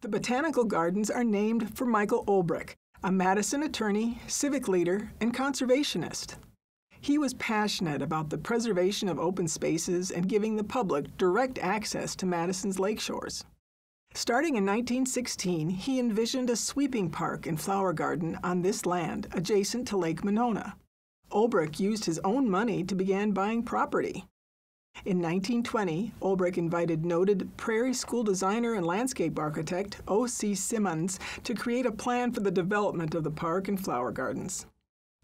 The Botanical Gardens are named for Michael Olbrich, a Madison attorney, civic leader, and conservationist. He was passionate about the preservation of open spaces and giving the public direct access to Madison's lakeshores. Starting in 1916, he envisioned a sweeping park and flower garden on this land adjacent to Lake Monona. Olbrich used his own money to begin buying property. In 1920, Olbrich invited noted Prairie School designer and landscape architect O.C. Simmons to create a plan for the development of the park and flower gardens.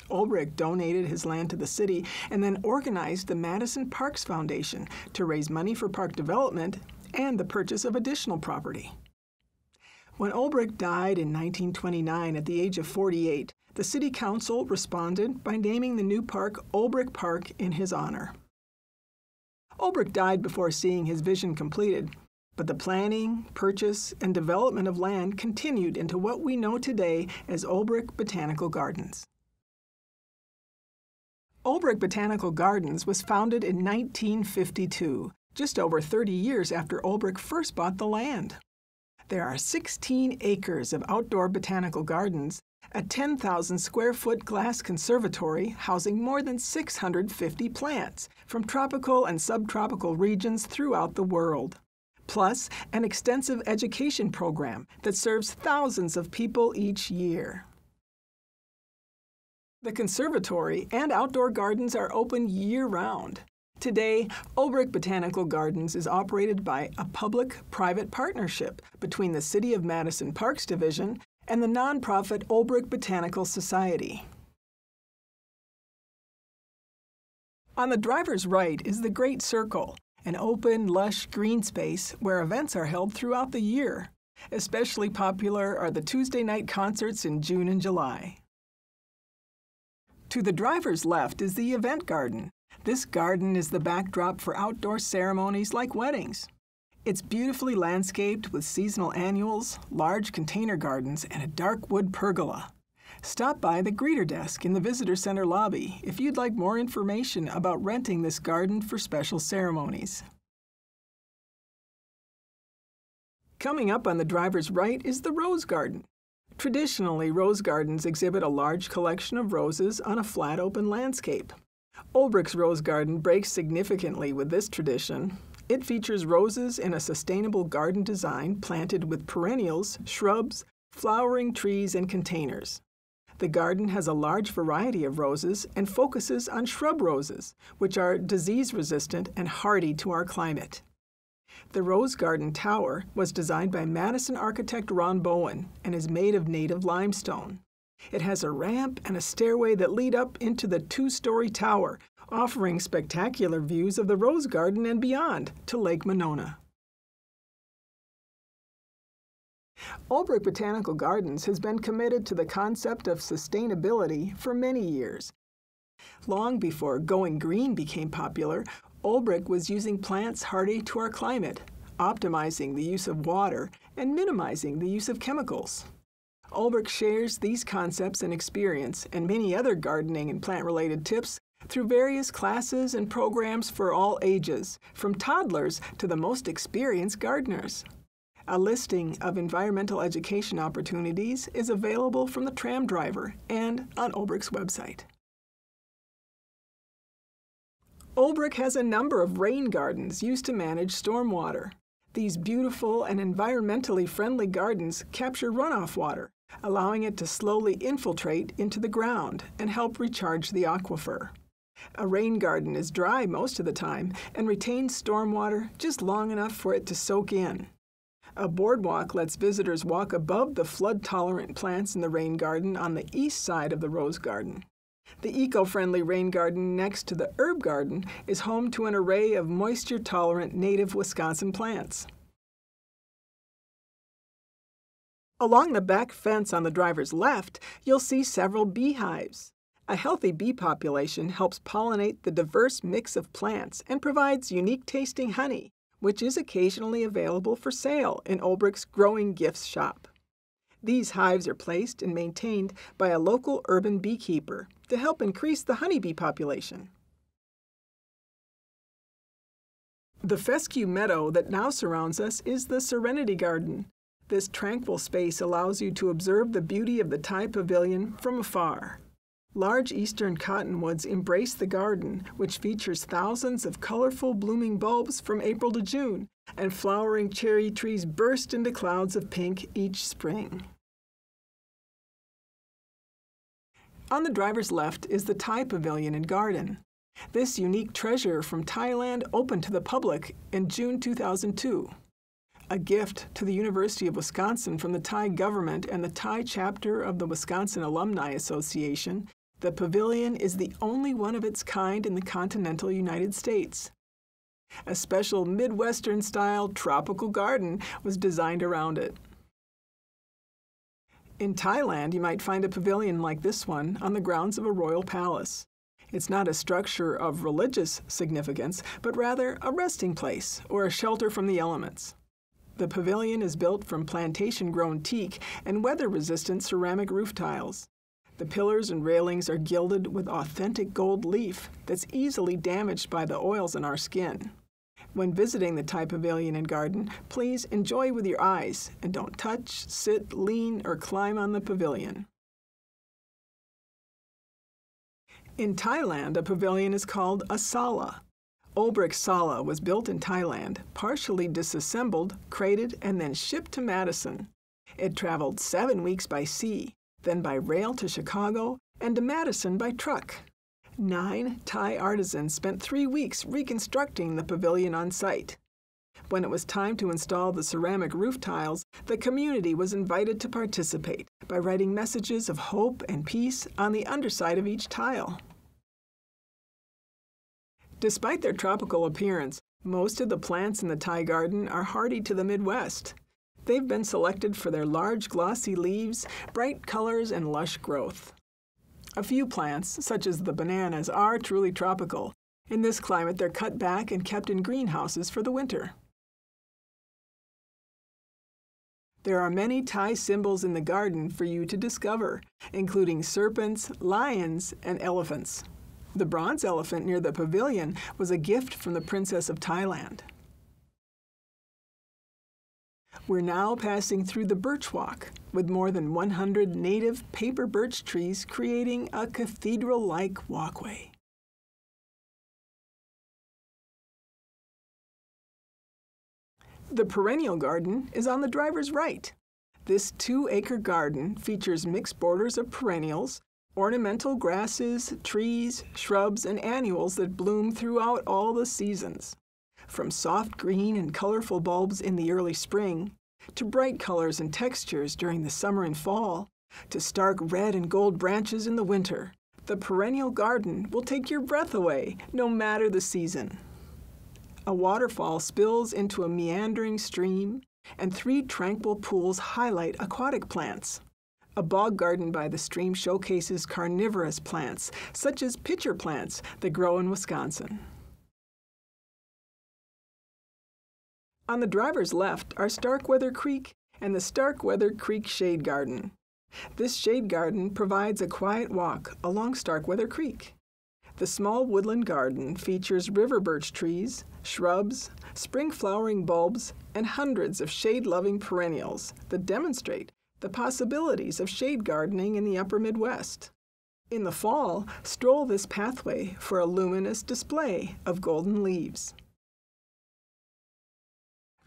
Olbrich donated his land to the city and then organized the Madison Parks Foundation to raise money for park development and the purchase of additional property. When Olbrich died in 1929 at the age of 48, the City Council responded by naming the new park Olbrich Park in his honor. Olbrich died before seeing his vision completed, but the planning, purchase, and development of land continued into what we know today as Olbrich Botanical Gardens. Olbrich Botanical Gardens was founded in 1952, just over 30 years after Olbrich first bought the land. There are 16 acres of outdoor botanical gardens, a 10,000 square foot glass conservatory housing more than 650 plants from tropical and subtropical regions throughout the world, plus an extensive education program that serves thousands of people each year. The conservatory and outdoor gardens are open year-round. Today, Olbrich Botanical Gardens is operated by a public-private partnership between the City of Madison Parks Division and the nonprofit Olbrich Botanical Society. On the driver's right is the Great Circle, an open, lush green space where events are held throughout the year. Especially popular are the Tuesday night concerts in June and July. To the driver's left is the Event Garden. This garden is the backdrop for outdoor ceremonies like weddings. It's beautifully landscaped with seasonal annuals, large container gardens, and a dark wood pergola. Stop by the greeter desk in the visitor center lobby if you'd like more information about renting this garden for special ceremonies. Coming up on the driver's right is the Rose Garden. Traditionally, rose gardens exhibit a large collection of roses on a flat open landscape. Olbrich's Rose Garden breaks significantly with this tradition. It features roses in a sustainable garden design planted with perennials, shrubs, flowering trees, and containers. The garden has a large variety of roses and focuses on shrub roses, which are disease-resistant and hardy to our climate. The Rose Garden Tower was designed by Madison architect Ron Bowen and is made of native limestone. It has a ramp and a stairway that lead up into the two-story tower, offering spectacular views of the Rose Garden and beyond to Lake Monona. Olbrich Botanical Gardens has been committed to the concept of sustainability for many years. Long before going green became popular, Olbrich was using plants hardy to our climate, optimizing the use of water and minimizing the use of chemicals. Olbrich shares these concepts and experience and many other gardening and plant-related tips through various classes and programs for all ages, from toddlers to the most experienced gardeners. A listing of environmental education opportunities is available from the Tram driver and on Olbrich's website. Olbrich has a number of rain gardens used to manage stormwater. These beautiful and environmentally friendly gardens capture runoff water, allowing it to slowly infiltrate into the ground and help recharge the aquifer. A rain garden is dry most of the time and retains stormwater just long enough for it to soak in. A boardwalk lets visitors walk above the flood-tolerant plants in the rain garden on the east side of the Rose Garden. The eco-friendly rain garden next to the herb garden is home to an array of moisture-tolerant native Wisconsin plants. Along the back fence on the driver's left, you'll see several beehives. A healthy bee population helps pollinate the diverse mix of plants and provides unique-tasting honey, which is occasionally available for sale in Olbrich's Growing Gifts shop. These hives are placed and maintained by a local urban beekeeper to help increase the honeybee population. The fescue meadow that now surrounds us is the Serenity Garden. This tranquil space allows you to observe the beauty of the Thai pavilion from afar. Large eastern cottonwoods embrace the garden, which features thousands of colorful blooming bulbs from April to June, and flowering cherry trees burst into clouds of pink each spring. On the driver's left is the Thai Pavilion and Garden. This unique treasure from Thailand opened to the public in June 2002. A gift to the University of Wisconsin from the Thai government and the Thai chapter of the Wisconsin Alumni Association, the pavilion is the only one of its kind in the continental United States. A special Midwestern-style tropical garden was designed around it. In Thailand, you might find a pavilion like this one on the grounds of a royal palace. It's not a structure of religious significance, but rather a resting place or a shelter from the elements. The pavilion is built from plantation-grown teak and weather-resistant ceramic roof tiles. The pillars and railings are gilded with authentic gold leaf that's easily damaged by the oils in our skin. When visiting the Thai Pavilion and Garden, please enjoy with your eyes and don't touch, sit, lean, or climb on the pavilion. In Thailand, a pavilion is called a sala. Olbrich Sala was built in Thailand, partially disassembled, crated, and then shipped to Madison. It traveled 7 weeks by sea, then by rail to Chicago, and to Madison by truck. 9 Thai artisans spent 3 weeks reconstructing the pavilion on site. When it was time to install the ceramic roof tiles, the community was invited to participate by writing messages of hope and peace on the underside of each tile. Despite their tropical appearance, most of the plants in the Thai garden are hardy to the Midwest. They've been selected for their large glossy leaves, bright colors, and lush growth. A few plants, such as the bananas, are truly tropical. In this climate, they're cut back and kept in greenhouses for the winter. There are many Thai symbols in the garden for you to discover, including serpents, lions, and elephants. The bronze elephant near the pavilion was a gift from the Princess of Thailand. We're now passing through the Birch Walk, with more than 100 native paper birch trees creating a cathedral-like walkway. The perennial garden is on the driver's right. This 2-acre garden features mixed borders of perennials, ornamental grasses, trees, shrubs, and annuals that bloom throughout all the seasons. From soft green and colorful bulbs in the early spring, to bright colors and textures during the summer and fall, to stark red and gold branches in the winter, the perennial garden will take your breath away, no matter the season. A waterfall spills into a meandering stream, and 3 tranquil pools highlight aquatic plants. A bog garden by the stream showcases carnivorous plants, such as pitcher plants that grow in Wisconsin. On the driver's left are Starkweather Creek and the Starkweather Creek Shade Garden. This shade garden provides a quiet walk along Starkweather Creek. The small woodland garden features river birch trees, shrubs, spring-flowering bulbs, and hundreds of shade-loving perennials that demonstrate the possibilities of shade gardening in the upper Midwest. In the fall, stroll this pathway for a luminous display of golden leaves.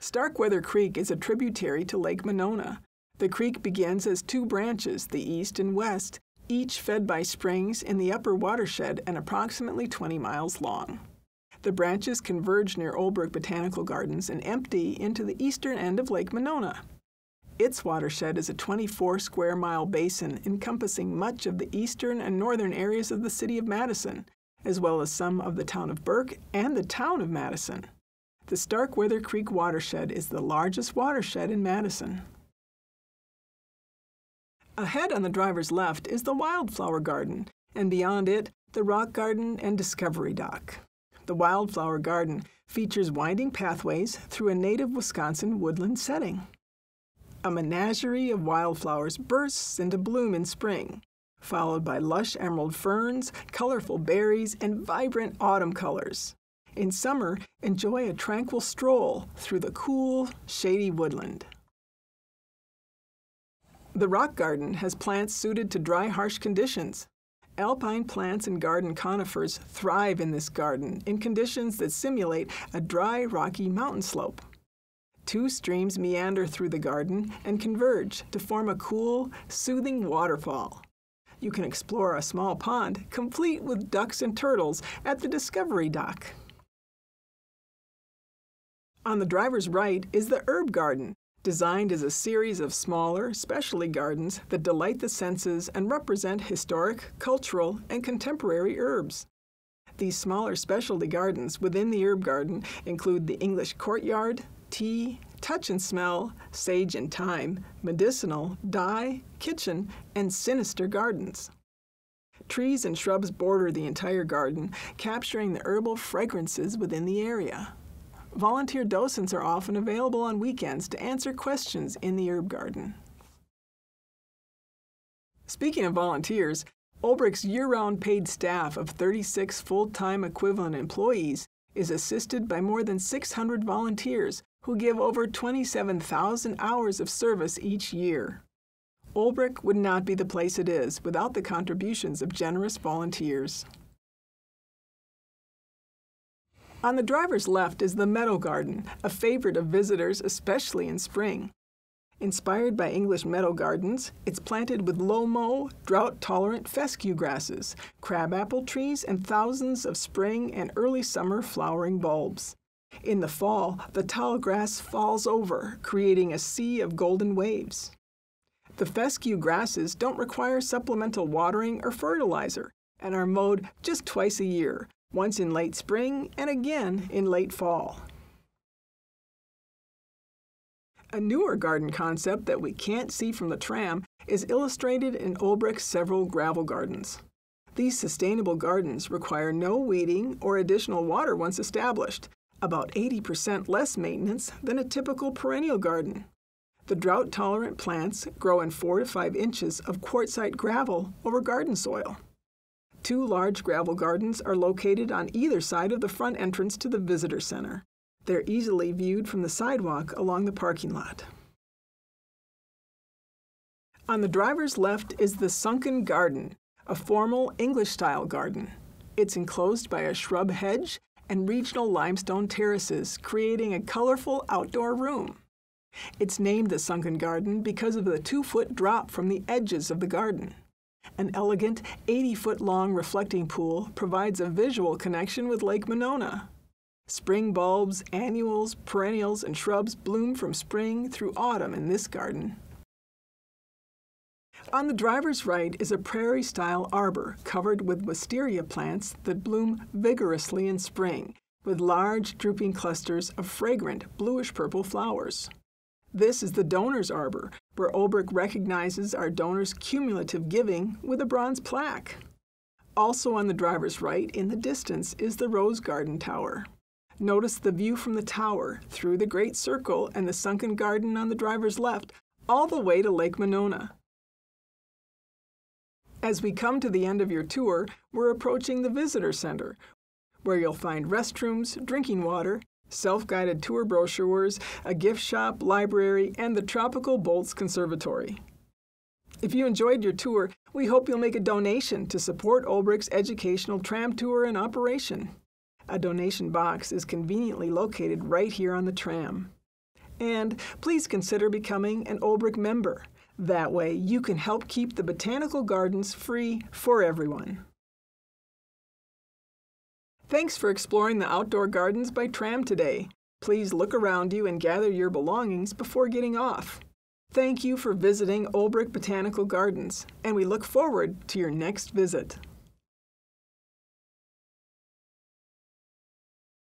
Starkweather Creek is a tributary to Lake Monona. The creek begins as 2 branches, the east and west, each fed by springs in the upper watershed and approximately 20 miles long. The branches converge near Olbrich Botanical Gardens and empty into the eastern end of Lake Monona. Its watershed is a 24-square-mile basin encompassing much of the eastern and northern areas of the city of Madison, as well as some of the town of Burke and the town of Madison. The Starkweather Creek watershed is the largest watershed in Madison. Ahead on the driver's left is the Wildflower Garden, and beyond it, the Rock Garden and Discovery Dock. The Wildflower Garden features winding pathways through a native Wisconsin woodland setting. A menagerie of wildflowers bursts into bloom in spring, followed by lush emerald ferns, colorful berries, and vibrant autumn colors. In summer, enjoy a tranquil stroll through the cool, shady woodland. The rock garden has plants suited to dry, harsh conditions. Alpine plants and garden conifers thrive in this garden in conditions that simulate a dry, rocky mountain slope. 2 streams meander through the garden and converge to form a cool, soothing waterfall. You can explore a small pond, complete with ducks and turtles, at the Discovery Dock. On the driver's right is the herb garden, designed as a series of smaller, specialty gardens that delight the senses and represent historic, cultural, and contemporary herbs. These smaller specialty gardens within the herb garden include the English courtyard, tea, touch and smell, sage and thyme, medicinal, dye, kitchen, and sinister gardens. Trees and shrubs border the entire garden, capturing the herbal fragrances within the area. Volunteer docents are often available on weekends to answer questions in the herb garden. Speaking of volunteers, Olbrich's year-round paid staff of 36 full-time equivalent employees is assisted by more than 600 volunteers who give over 27,000 hours of service each year. Olbrich would not be the place it is without the contributions of generous volunteers. On the driver's left is the Meadow Garden, a favorite of visitors, especially in spring. Inspired by English meadow gardens, it's planted with low-mow, drought-tolerant fescue grasses, crabapple trees, and thousands of spring and early summer flowering bulbs. In the fall, the tall grass falls over, creating a sea of golden waves. The fescue grasses don't require supplemental watering or fertilizer and are mowed just twice a year, once in late spring and again in late fall. A newer garden concept that we can't see from the tram is illustrated in Olbrich's several gravel gardens. These sustainable gardens require no weeding or additional water once established, about 80% less maintenance than a typical perennial garden. The drought-tolerant plants grow in 4 to 5 inches of quartzite gravel over garden soil. 2 large gravel gardens are located on either side of the front entrance to the visitor center. They're easily viewed from the sidewalk along the parking lot. On the driver's left is the Sunken Garden, a formal English-style garden. It's enclosed by a shrub hedge and regional limestone terraces, creating a colorful outdoor room. It's named the Sunken Garden because of the 2-foot drop from the edges of the garden. An elegant 80-foot-long reflecting pool provides a visual connection with Lake Monona. Spring bulbs, annuals, perennials, and shrubs bloom from spring through autumn in this garden. On the driver's right is a prairie-style arbor covered with wisteria plants that bloom vigorously in spring, with large drooping clusters of fragrant bluish-purple flowers. This is the Donor's Arbor, where Olbrich recognizes our donors' cumulative giving with a bronze plaque. Also on the driver's right, in the distance, is the Rose Garden Tower. Notice the view from the tower, through the Great Circle and the Sunken Garden on the driver's left, all the way to Lake Monona. As we come to the end of your tour, we're approaching the Visitor Center, where you'll find restrooms, drinking water, self-guided tour brochures, a gift shop, library, and the Tropical Bolts Conservatory. If you enjoyed your tour, we hope you'll make a donation to support Olbrich's educational tram tour in operation. A donation box is conveniently located right here on the tram. And please consider becoming an Olbrich member. That way you can help keep the botanical gardens free for everyone. Thanks for exploring the outdoor gardens by tram today. Please look around you and gather your belongings before getting off. Thank you for visiting Olbrich Botanical Gardens, and we look forward to your next visit.